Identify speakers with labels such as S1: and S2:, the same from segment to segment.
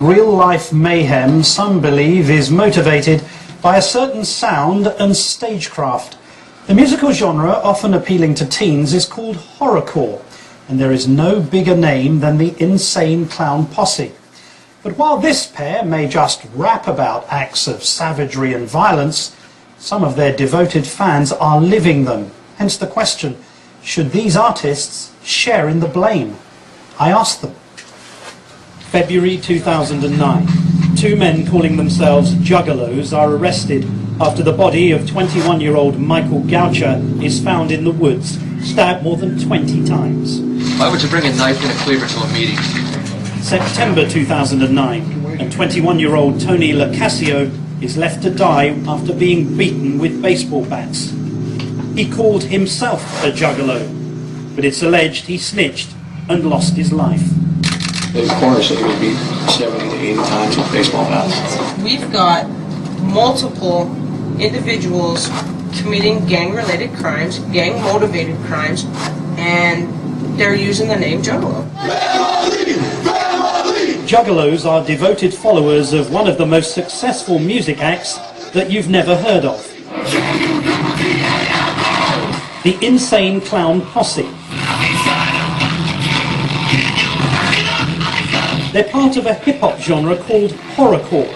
S1: real-life mayhem, some believe, is motivated by a certain sound and stagecraft. The musical genre, often appealing to teens, is called horrorcore, and there is no bigger name than the Insane Clown Posse. But while this pair may just rap about acts of savagery and violence, some of their devoted fans are living them. Hence the question, should these artists share in the blame? I asked them. February 2009. Two men calling themselves juggalos are arrested after the body of 21-year-old Michael Goucher is found in the woods, stabbed more than 20 times.
S2: Why would you bring a knife and a cleaver to a meeting?
S1: September 2009, and 21-year-old Tony Lacasio is left to die after being beaten with baseball bats. He called himself a juggalo, but it's alleged he snitched and lost his life.
S3: The coroner said he was beat 70 to 80 times with baseball bats.
S4: We've got multiple individuals committing gang-related crimes, gang-motivated crimes, and they're using the name Juggalo.
S1: Juggalos are devoted followers of one of the most successful music acts that you've never heard of. The Insane Clown Posse. They're part of a hip-hop genre called horrorcore.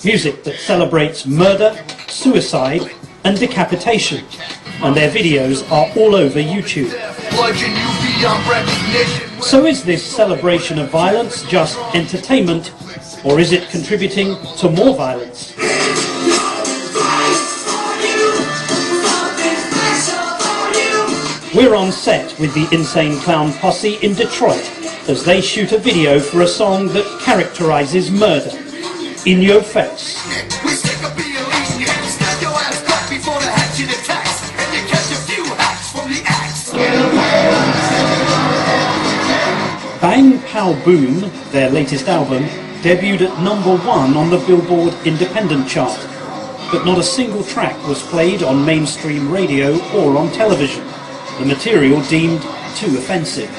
S1: Music that celebrates murder, suicide and decapitation. And their videos are all over YouTube. So is this celebration of violence just entertainment, or is it contributing to more violence? We're on set with the Insane Clown Posse in Detroit as they shoot a video for a song that characterizes murder. In Your Face. Bang Pow Boom, their latest album, debuted at #1 on the Billboard Independent chart, but not a single track was played on mainstream radio or on television, the material deemed too offensive.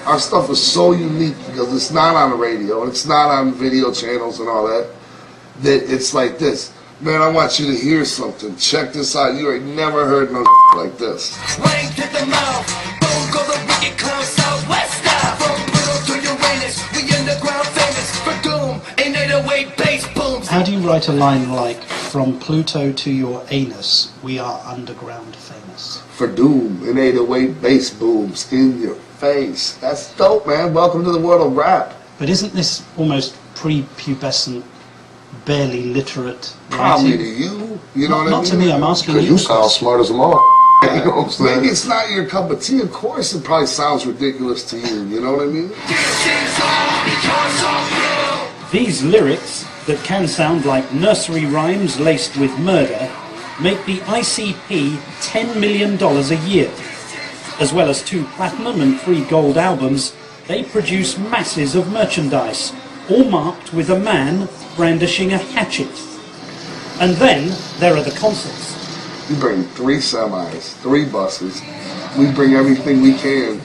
S5: Our stuff is so unique because it's not on the radio and it's not on video channels and all that, that it's like this. Man, I want you to hear something. Check this out. You ain't never heard no like this. Rain to the mouth, boom go the wicked clown southwest style. From Pluto to Uranus, we underground famous for doom. Ain't 808 bass booms.
S1: How do you write a line like, from Pluto to your anus, we are underground famous?
S5: For doom, and 808 bass booms in your face. That's dope, man. Welcome to the world of rap.
S1: But isn't this almost pre-pubescent, barely literate
S5: Probably
S1: writing?
S5: to you. You know what I mean?
S1: Not to me, I'm asking you.
S5: Because you sound smart as them all. You know what I'm saying? Maybe it's not your cup of tea. Of course it probably sounds ridiculous to you. You know what I mean?
S1: These lyrics, that can sound like nursery rhymes laced with murder, make the ICP $10 million a year. As well as 2 platinum and 3 gold albums, they produce masses of merchandise, all marked with a man brandishing a hatchet. And then there are the concerts.
S5: We bring 3 semis, 3 buses. We bring everything we can,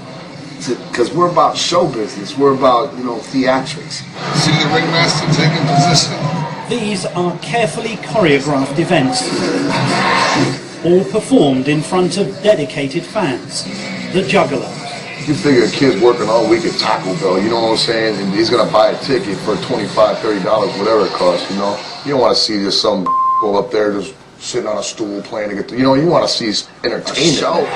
S5: because we're about show business. We're about, theatrics. See the ringmaster taking position?
S1: These are carefully choreographed events, all performed in front of dedicated fans, the Juggalos.
S5: You figure a kid's working all week at Taco Bell, you know what I'm saying, and he's going to buy a ticket for $25, $30, whatever it costs, You don't want to see just some go up there just sitting on a stool playing to get the, you want to see entertainment. Show.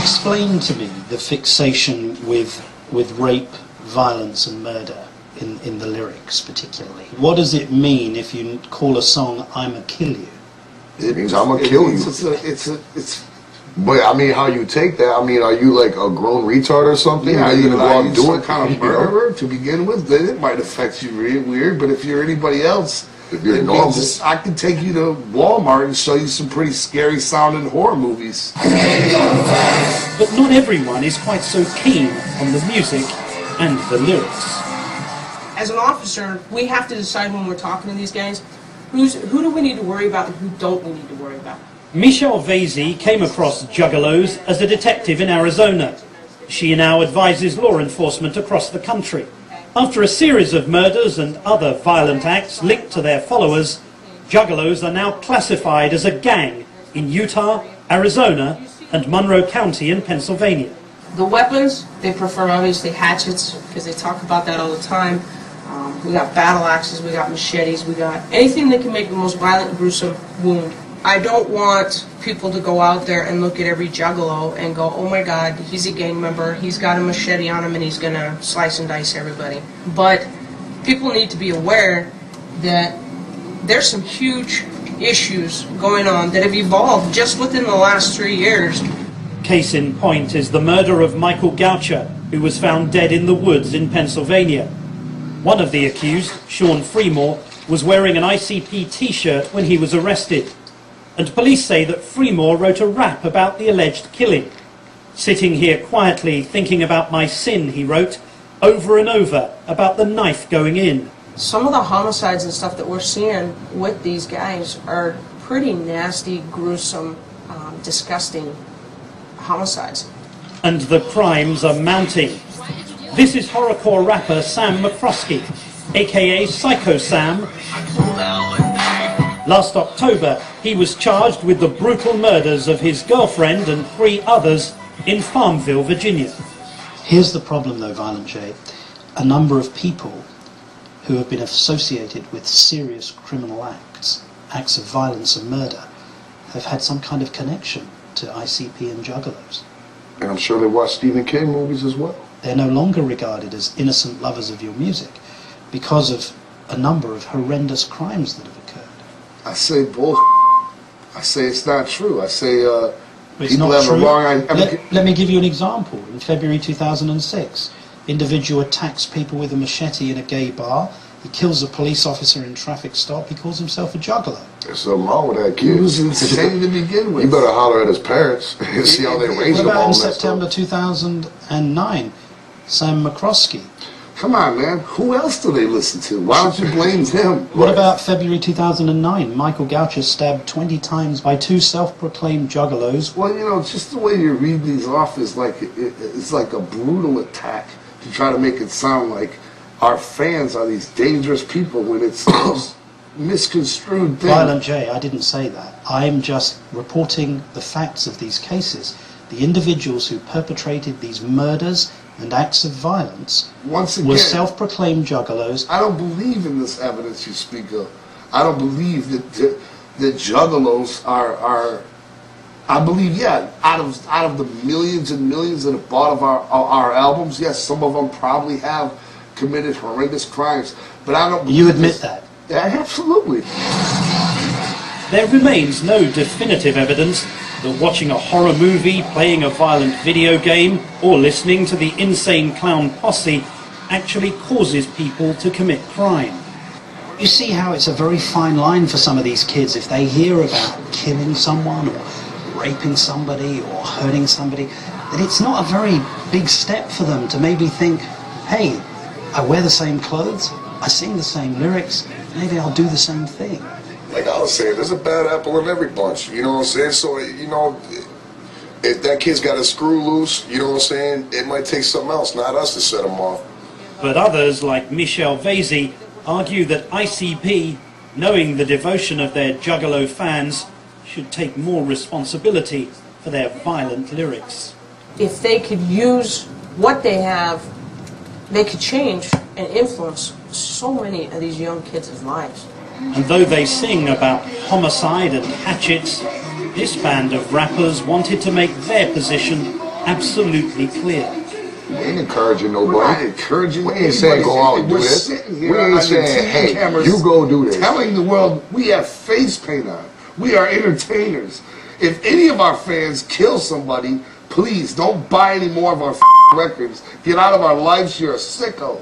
S1: Explain to me the fixation with rape, violence and murder in the lyrics particularly. What does it mean if you call a song I'ma Kill You?
S5: It means I'ma kill you. It's But I mean, how you take that? I mean, are you like a grown retard or something? Yeah, are you gonna go out and do some it? kind of murderer to begin with? Then it might affect you really weird. But if you're anybody else,
S6: If you're normal,
S5: I can take you to Walmart and show you some pretty scary sounding horror movies.
S1: But not everyone is quite so keen on the music and the lyrics.
S4: As an officer, we have to decide when we're talking to these guys, who do we need to worry about and who don't we need to worry about.
S1: Michel Vasey came across Juggalos as a detective in Arizona. She now advises law enforcement across the country. After a series of murders and other violent acts linked to their followers, Juggalos are now classified as a gang in Utah, Arizona, and Monroe County in Pennsylvania.
S4: The weapons, they prefer obviously hatchets, because they talk about that all the time. We got battle axes, we got machetes, we got anything that can make the most violent, gruesome wound. I don't want people to go out there and look at every juggalo and go, oh my God, he's a gang member, he's got a machete on him and he's gonna slice and dice everybody. But people need to be aware that there's some huge issues going on that have evolved just within the last 3 years.
S1: Case in point is the murder of Michael Goucher, who was found dead in the woods in Pennsylvania. One of the accused, Sean Freemore, was wearing an ICP t-shirt when he was arrested. And police say that Freemore wrote a rap about the alleged killing. Sitting here quietly thinking about my sin, he wrote, over and over about the knife going in.
S4: Some of the homicides and stuff that we're seeing with these guys are pretty nasty, gruesome, disgusting homicides.
S1: And the crimes are mounting. This is horrorcore rapper Sam McCroskey, aka Psycho Sam. Last October, he was charged with the brutal murders of his girlfriend and 3 others in Farmville, Virginia.
S6: Here's the problem though, Violent J. A number of people who have been associated with serious criminal acts of violence and murder, have had some kind of connection to ICP and Juggalos.
S7: And I'm sure they watch Stephen King movies as well.
S6: They're no longer regarded as innocent lovers of your music because of a number of horrendous crimes that have occurred.
S5: I say bull. I say it's not true. I say
S6: It's
S5: people
S6: not
S5: have
S6: true.
S5: a wrong.
S6: Let me give you an example. In February 2006, individual attacks people with a machete in a gay bar. He kills a police officer in traffic stop. He calls himself a juggalo.
S7: There's something wrong with that
S5: He
S7: kid.
S5: was insane to begin with.
S7: You better holler at his parents and see how they raise
S6: What
S7: him
S6: about
S7: all
S6: in
S7: messed
S6: September
S7: up.
S6: 2009? Sam McCroskey.
S5: Come on, man. Who else do they listen to? Why don't you blame him?
S6: What about February 2009? Michael Goucher stabbed 20 times by 2 self-proclaimed juggalos.
S5: Well, you know, just the way you read these off is like it's like a brutal attack to try to make it sound like our fans are these dangerous people when it's misconstrued thing.
S6: Violent J, I didn't say that. I'm just reporting the facts of these cases. The individuals who perpetrated these murders and acts of violence
S5: Once again,
S6: were self-proclaimed juggalos.
S5: I don't believe in this evidence you speak of. I don't believe that juggalos are. I believe, yeah, out of the millions and millions that have bought of our albums, yes, some of them probably have committed horrendous crimes, but I don't believe
S6: You admit
S5: this.
S6: that?
S5: Yeah, absolutely.
S1: There remains no definitive evidence that watching a horror movie, playing a violent video game, or listening to the insane clown Posse actually causes people to commit crime.
S6: You see how it's a very fine line for some of these kids if they hear about killing someone or raping somebody or hurting somebody, that it's not a very big step for them to maybe think, hey, I wear the same clothes, I sing the same lyrics, maybe I'll do the same thing.
S7: Like I was saying, there's a bad apple in every bunch. You know what I'm saying? So, you know, if that kid's got a screw loose, you know what I'm saying, it might take something else, not us, to set him off.
S1: But others, like Michel Vasey, argue that ICP, knowing the devotion of their Juggalo fans, should take more responsibility for their violent lyrics.
S4: If they could use what they have, they could change and influence so many of these young kids' lives.
S1: And though they sing about homicide and hatchets, this band of rappers wanted to make their position absolutely clear.
S7: We ain't encouraging
S5: We're not
S7: nobody.
S5: encouraging
S7: We ain't saying go out and do
S5: We're
S7: this.
S5: sitting
S7: We
S5: here
S7: ain't
S5: on the
S7: saying,
S5: TV
S7: hey,
S5: cameras
S7: you go do this.
S5: telling the world we have face paint on. We are entertainers. If any of our fans kill somebody, please don't buy any more of our records. Get out of our lives. You're a sicko.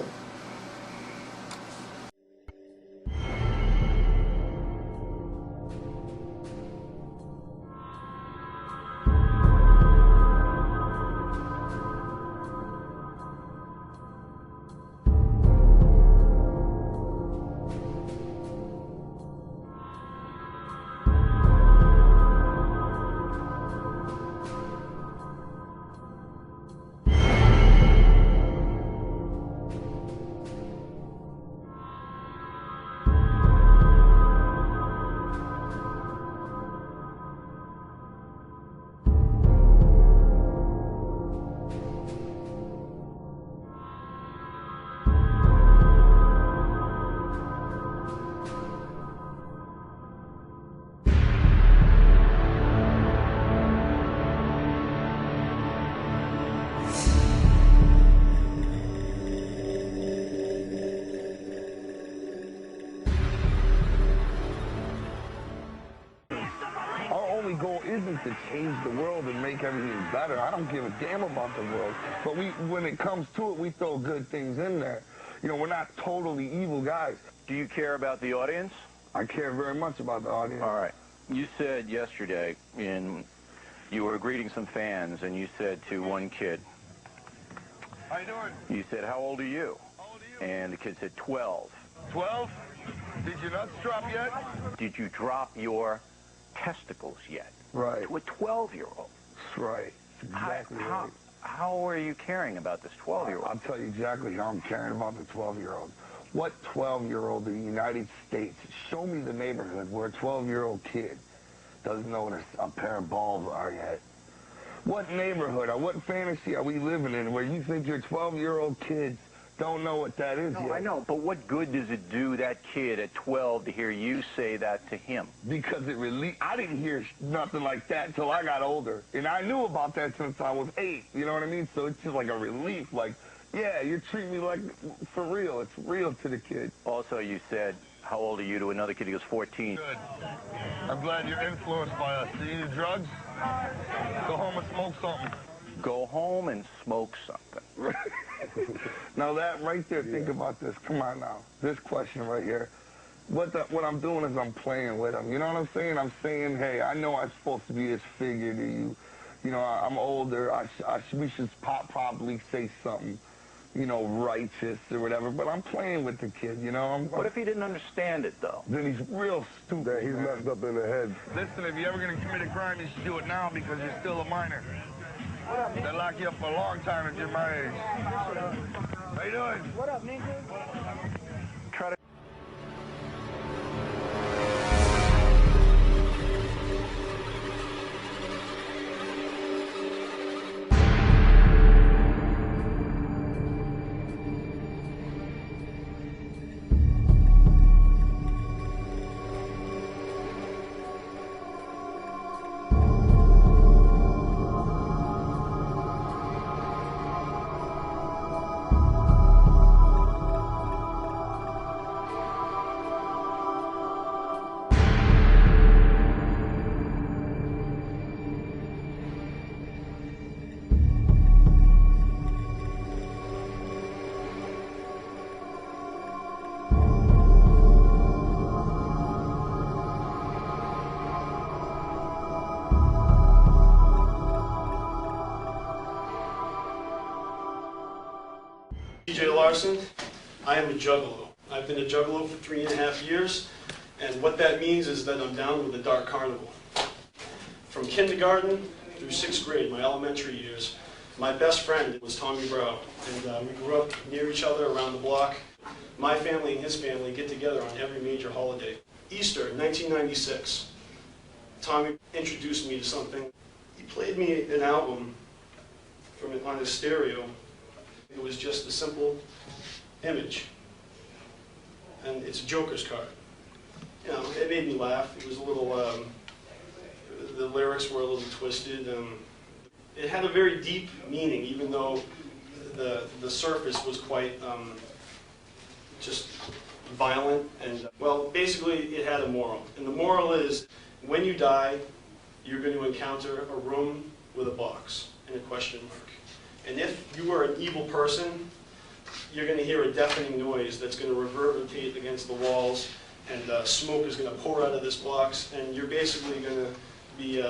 S8: isn't to change the world and make everything better. I don't give a damn about the world. But when it comes to it, we throw good things in there. You know, we're not totally evil guys.
S9: Do you care about the audience?
S8: I care very much about the audience.
S9: All right. You said yesterday you were greeting some fans, and you said to one kid,
S8: How you doing?
S9: you said, how old are you?
S8: How old are you?
S9: And the kid said, 12.
S8: 12? Did your nuts drop yet?
S9: Did you drop your testicles yet?
S8: Right.
S9: To a 12-year-old.
S8: That's right. Exactly right.
S9: How are you caring about this 12-year-old?
S8: I'll tell you exactly how I'm caring about the 12-year-old. What 12-year-old in the United States, show me the neighborhood where a 12-year-old kid doesn't know what a pair of balls are yet? What neighborhood or what fantasy are we living in where you think your 12-year-old kids don't know what that is yet?
S9: I know, but what good does it do that kid at 12 to hear you say that to him?
S8: Because I didn't hear nothing like that until I got older. And I knew about that since I was 8, you know what I mean? So it's just like a relief, like, yeah, you treat me like, for real, it's real to the kid.
S9: Also, you said, how old are you, to another kid? He goes 14.
S8: Good. I'm glad you're influenced by us. Do you do drugs? Go home and smoke something.
S9: Go home and smoke something.
S8: Now that right there, think about this. Come on now. This question right here. What I'm doing is I'm playing with them. You know what I'm saying? I'm saying, hey, I know I'm supposed to be this figure to you. You know, I'm older. We should probably say something, you know, righteous or whatever. But I'm playing with the kid, you know?
S9: What if he didn't understand it, though?
S8: Then he's real stupid.
S7: He's messed up in the head.
S8: Listen, if you're ever going to commit a crime, you should do it now because you're still a minor. They'll lock you up for a long time if you're my age. How you doing?
S10: What up, ninja?
S9: Try to...
S11: DJ Larson. I am a juggalo. I've been a juggalo for 3.5 years, and what that means is that I'm down with the dark carnival. From kindergarten through 6th grade, my elementary years, my best friend was Tommy Brow, and we grew up near each other around the block. My family and his family get together on every major holiday. Easter, 1996, Tommy introduced me to something. He played me an album on his stereo. It was just a simple image, and it's a Joker's card. You know, it made me laugh. It was a little, the lyrics were a little twisted. It had a very deep meaning, even though the surface was quite just violent. And well, basically, it had a moral. And the moral is, when you die, you're going to encounter a room with a box and a question mark. And if you are an evil person, you're going to hear a deafening noise that's going to reverberate against the walls, and smoke is going to pour out of this box, and you're basically going to be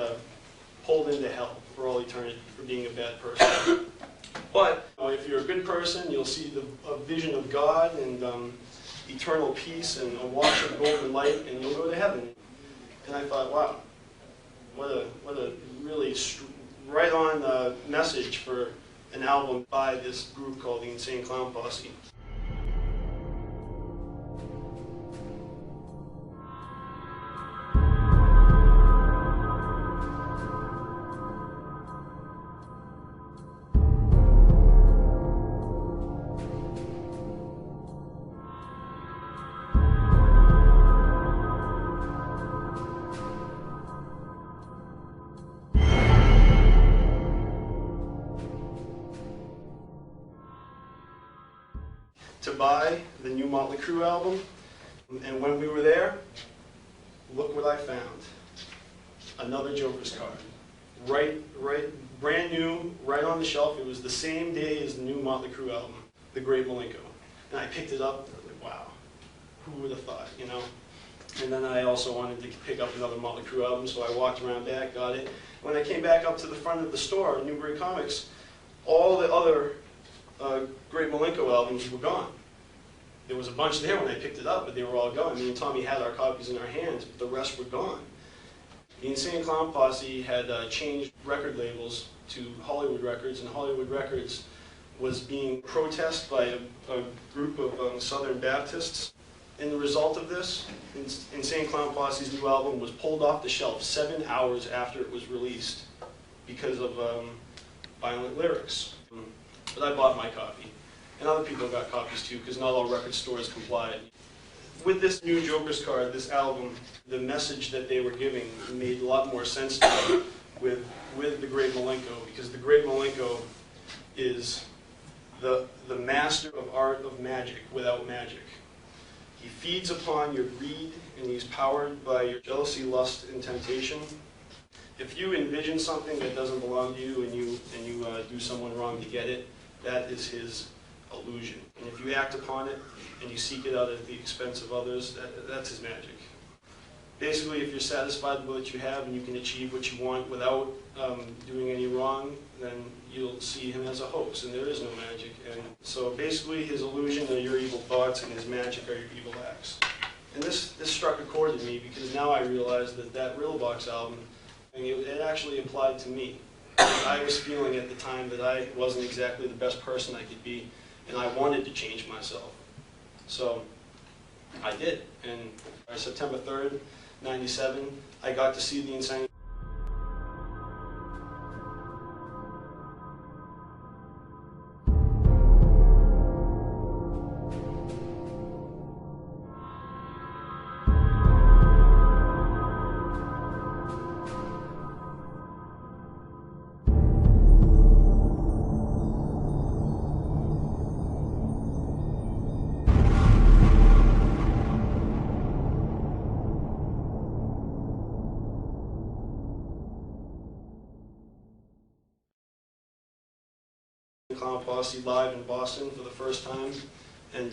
S11: pulled into hell for all eternity for being a bad person. But if you're a good person, you'll see a vision of God and eternal peace and a wash of golden light, and you'll go to heaven. And I thought, wow, what a really right-on message for an album by this group called the Insane Clown Posse. To buy the new Motley Crue album, and when we were there, look what I found. another Joker's card. Right, brand new, right on the shelf. It was the same day as the new Motley Crue album, The Great Malenko. And I picked it up, and I was like, wow, who would have thought, you know? And then I also wanted to pick up another Motley Crue album, so I walked around back, got it. When I came back up to the front of the store, Newbury Comics, all the other Great Malenko albums were gone. There was a bunch there when I picked it up, but they were all gone. Me and Tommy had our copies in our hands, but the rest were gone. The Insane Clown Posse had changed record labels to Hollywood Records, and Hollywood Records was being protested by a group of Southern Baptists. And the result of this, Insane Clown Posse's new album was pulled off the shelf 7 hours after it was released because of violent lyrics. But I bought my copy. And other people got copies too, because not all record stores complied. With this new Joker's card, this album, the message that they were giving made a lot more sense to me with the Great Malenko, because the Great Malenko is the master of art of magic without magic. He feeds upon your greed, and he's powered by your jealousy, lust, and temptation. If you envision something that doesn't belong to you and you do someone wrong to get it, that is his illusion. And if you act upon it and you seek it out at the expense of others, that's his magic. Basically, if you're satisfied with what you have and you can achieve what you want without doing any wrong, then you'll see him as a hoax, and there is no magic. And so basically, his illusion are your evil thoughts, and his magic are your evil acts. And this struck a chord in me, because now I realize that Riddle Box album, it actually applied to me. I was feeling at the time that I wasn't exactly the best person I could be, and I wanted to change myself. So I did, and on September 3rd, '97, I got to see the Insane Clown Posse live in Boston for the first time, and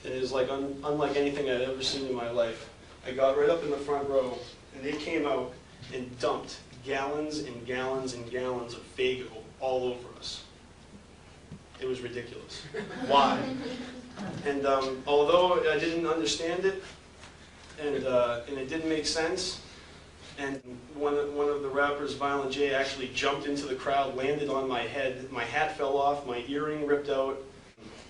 S11: it is like unlike anything I'd ever seen in my life. I got right up in the front row, and they came out and dumped gallons and gallons and gallons of Faygo all over us. It was ridiculous. Why? And although I didn't understand it, and it didn't make sense, and one of the rappers, Violent J, actually jumped into the crowd, landed on my head. My hat fell off, my earring ripped out.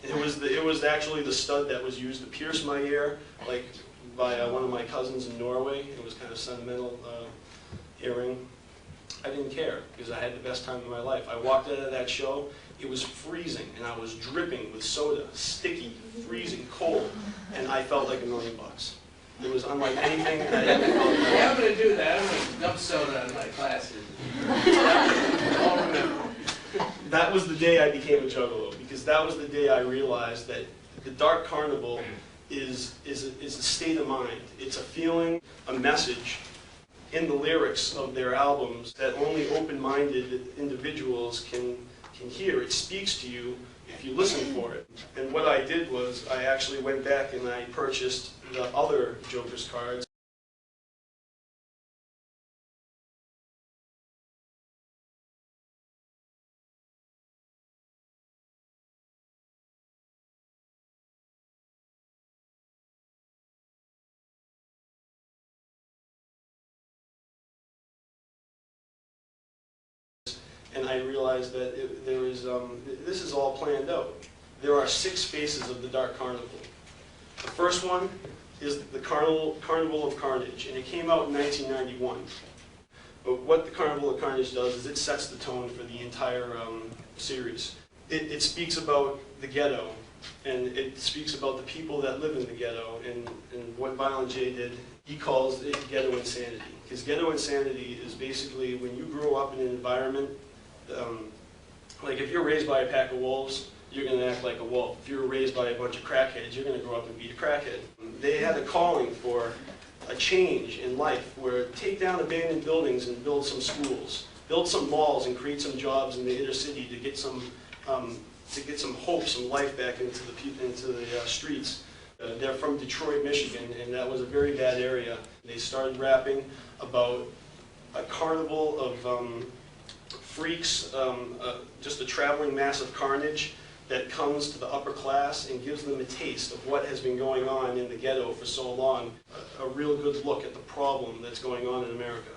S11: It was actually the stud that was used to pierce my ear, like by one of my cousins in Norway. It was kind of sentimental earring. I didn't care, because I had the best time of my life. I walked out of that show, it was freezing, and I was dripping with soda, sticky, freezing, cold, and I felt like $1 million. It was unlike anything that I ever felt.
S10: Yeah, I'm going to do that. I'm going to dump soda in my classes. I'll remember.
S11: That was the day I became a juggalo, because that was the day I realized that the Dark Carnival is a state of mind. It's a feeling, a message in the lyrics of their albums that only open-minded individuals can hear. It speaks to you if you listen for it. And what I did was I actually went back and I purchased the other Joker's cards. And I realized that this is all planned out. There are 6 phases of the Dark Carnival. The first one is the Carnival of Carnage, and it came out in 1991. But what the Carnival of Carnage does is it sets the tone for the entire series. It speaks about the ghetto, and it speaks about the people that live in the ghetto, and what Violent J did, he calls it ghetto insanity. Because ghetto insanity is basically when you grow up in an environment, like if you're raised by a pack of wolves, you're going to act like a wolf. If you're raised by a bunch of crackheads, you're going to grow up and be a crackhead. They had a calling for a change in life, where take down abandoned buildings and build some schools, build some malls and create some jobs in the inner city to get some hope, some life back into the streets. They're from Detroit, Michigan, and that was a very bad area. They started rapping about a carnival of freaks, just a traveling mass of carnage that comes to the upper class and gives them a taste of what has been going on in the ghetto for so long, a real good look at the problem that's going on in America.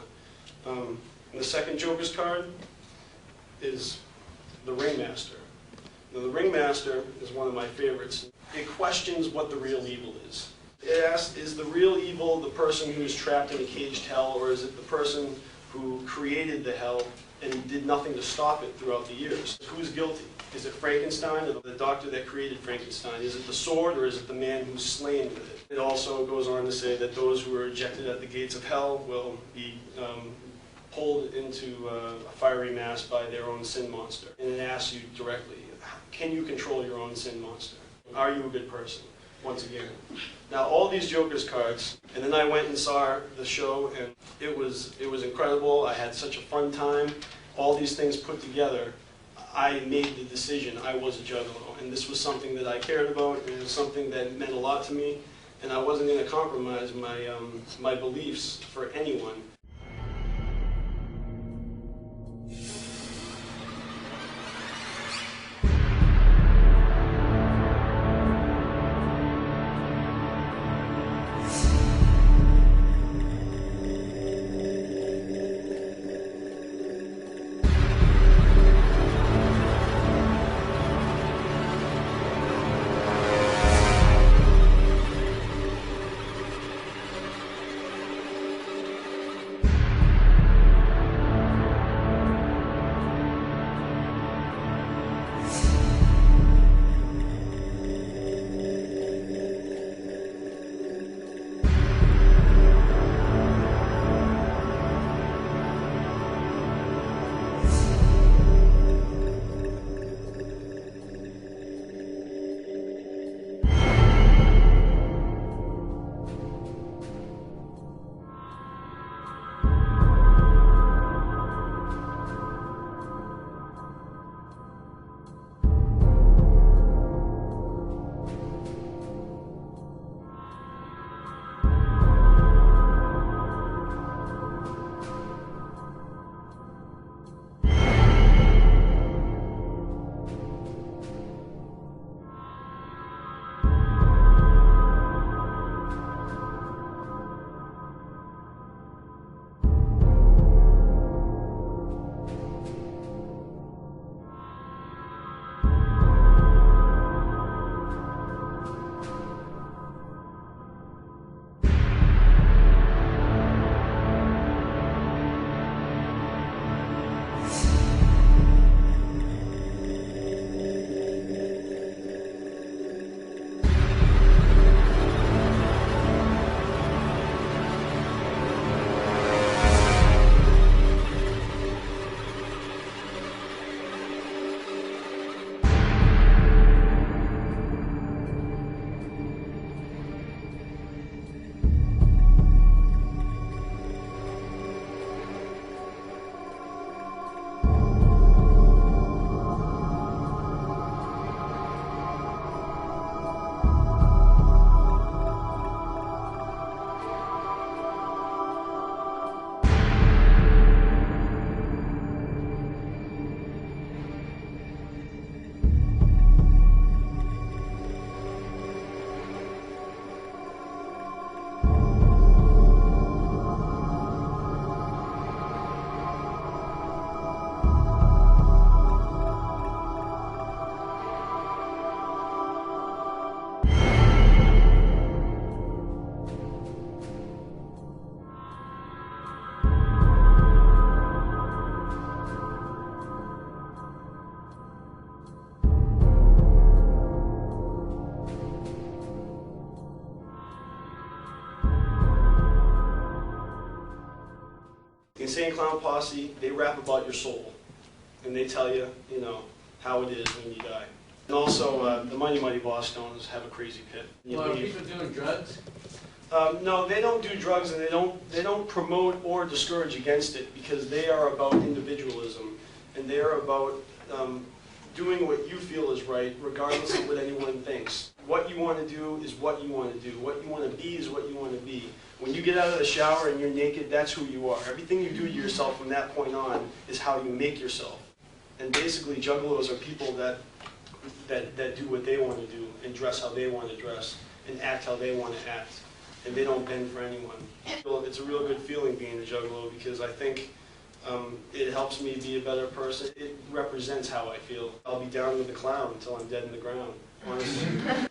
S11: And the second Joker's card is the Ringmaster. Now, the Ringmaster is one of my favorites. It questions what the real evil is. It asks, is the real evil the person who is trapped in a caged hell, or is it the person who created the hell and did nothing to stop it throughout the years? Who's guilty? Is it Frankenstein, or the doctor that created Frankenstein? Is it the sword, or is it the man who's slain with it? It also goes on to say that those who are ejected at the gates of hell will be pulled into a fiery mass by their own sin monster. And it asks you directly, can you control your own sin monster? Are you a good person? Once again. Now, all these Joker's cards, and then I went and saw the show, and it was incredible. I had such a fun time. All these things put together, I made the decision I was a juggalo, and this was something that I cared about, and it was something that meant a lot to me, and I wasn't going to compromise my beliefs for anyone. Insane Clown Posse, they rap about your soul. And they tell you, you know, how it is when you die. And also, the Mighty Mighty Boss Stones have a crazy pit.
S10: Well, are people doing drugs?
S11: No, they don't do drugs, and they don't promote or discourage against it, because they are about individualism, and they are about doing what you feel is right, regardless of what anyone thinks. What you want to do is what you want to do. What you want to be is what you want to be. When you get out of the shower and you're naked, that's who you are. Everything you do to yourself from that point on is how you make yourself. And basically, juggalos are people that do what they want to do, and dress how they want to dress, and act how they want to act. And they don't bend for anyone. It's a real good feeling being a juggalo, because I think it helps me be a better person. It represents how I feel. I'll be down with the clown until I'm dead in the ground, honestly.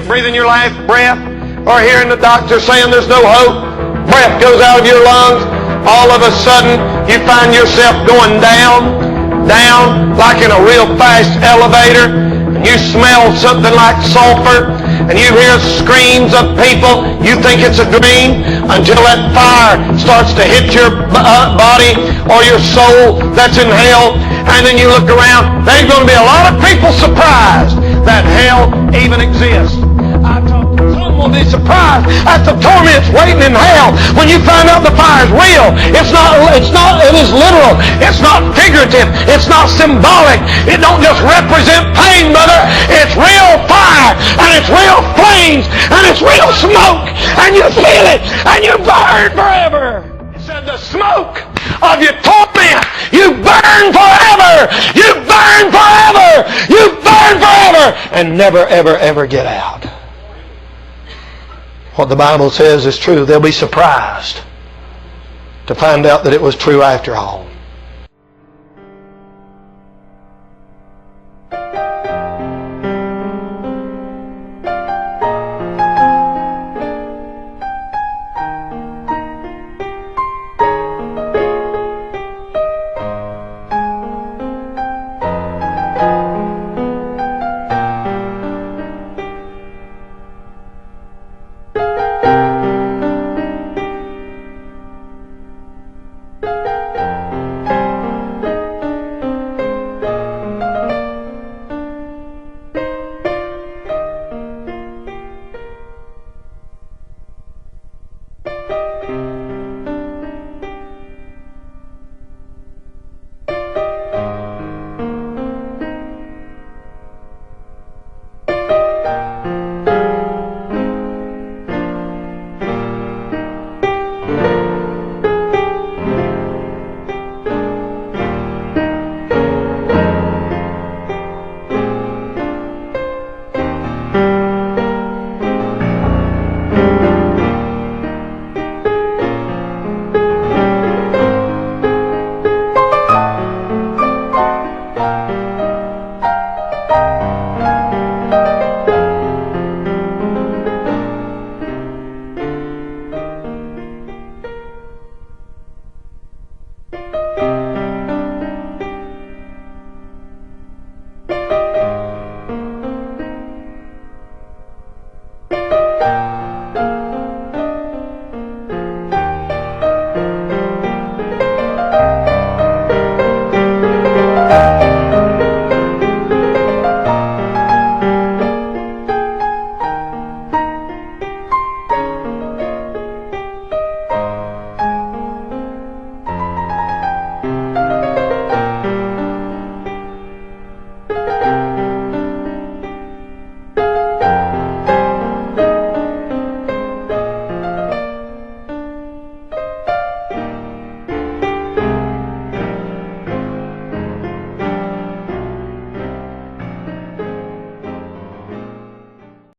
S12: breathing your last breath, or hearing the doctor saying there's no hope, breath goes out of your lungs, all of a sudden you find yourself going down like in a real fast elevator, and you smell something like sulfur, and you hear screams of people. You think it's a dream until that fire starts to hit your body or your soul that's in hell, and then you look around. There's going to be a lot of people surprised that hell even exists. Some will be surprised at the torments waiting in hell when you find out the fire is real. It is literal. It's not figurative. It's not symbolic. It don't just represent pain, brother. It's real fire, and it's real flames, and it's real smoke, and you feel it, and you burn forever. It said the smoke of your torment, you burn forever. You burn forever. You burn forever, and never, ever, ever get out. What the Bible says is true. They'll be surprised to find out that it was true after all.